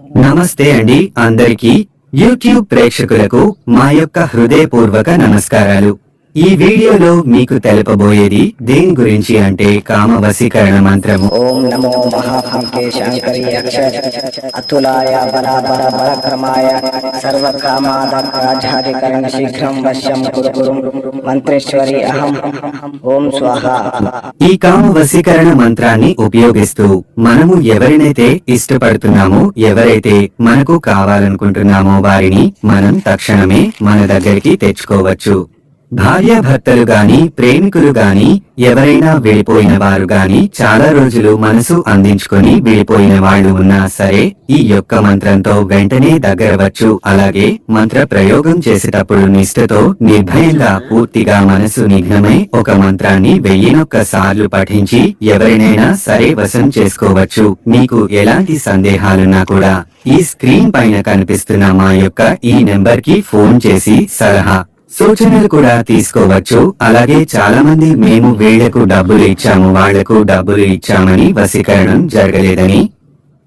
నమస్తే అండి అందరికీ యూట్యూబ్ ప్రేక్షకులకు మా యొక్క హృదయపూర్వక నమస్కారాలు. ఈ వీడియోలో మీకు తెలుపబోయేది దేని గురించి అంటే కామ వశీకరణ మంత్రము. ఓం నమో మహాభాగ్యే శంకరి అక్షర అతులాయ బరాబర పరక్రమాయ సర్వకామాదాధికరణ శీఘ్రం వశ్యం కురు కురు మంత్రేశ్వరి అహం ఓం స్వాహా. ఈ కామ వశీకరణ మంత్రాన్ని ఉపయోగిస్తూ మనము ఎవరినైతే ఇష్టపడుతున్నామో, ఎవరైతే మనకు కావాలనుకుంటున్నామో వారిని మనం తక్షణమే మన దగ్గరికి తెచ్చుకోవచ్చు. భార్యాభర్తలు గాని, ప్రేమికులు గాని, ఎవరైనా విడిపోయిన వారు గాని, చాలా రోజులు మనసు అందించుకొని విడిపోయిన వాళ్ళు ఉన్నా సరే ఈ యొక్క మంత్రంతో వెంటనే దగ్గరవచ్చు. అలాగే మంత్ర ప్రయోగం చేసేటప్పుడు నిష్ఠతో, నిర్భయంగా, పూర్తిగా మనసు నిఘ్నమై ఒక మంత్రాన్ని 1001 సార్లు పఠించి ఎవరినైనా సరే వశం చేసుకోవచ్చు. మీకు ఎలాంటి సందేహాలున్నా కూడా ఈ స్క్రీన్ పైన కనిపిస్తున్న మా యొక్క ఈ నెంబర్ కి ఫోన్ చేసి సలహా సూచనలు కూడా తీసుకోవచ్చు. అలాగే చాలా మంది మేము వీళ్లకు డబ్బులు ఇచ్చాము, వాళ్లకు డబ్బులు ఇచ్చామని వశీకరణం జరగలేదని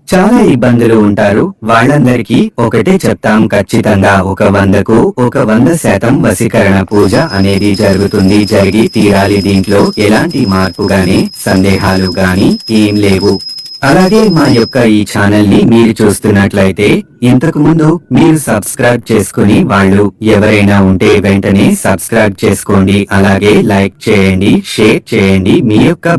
చాలా ఇబ్బందులు ఉంటారు. వాళ్ళందరికీ ఒకటే చెప్తాం, ఖచ్చితంగా ఒక 100కు 100% వశీకరణ పూజ అనేది జరుగుతుంది, జరిగి తీరాలి. దీంట్లో ఎలాంటి మార్పు గాని, సందేహాలు గాని ఏం లేవు. అలాగే మా యొక్క ఈ ఛానల్ ని మీరు చూస్తున్నట్లయితే ఇంతకు ముందు మీరు సబ్స్క్రైబ్ చేసుకుని వాళ్ళు ఎవరైనా ఉంటే వెంటనే సబ్స్క్రైబ్ చేసుకోండి. అలాగే లైక్ చేయండి, షేర్ చేయండి. మీ యొక్క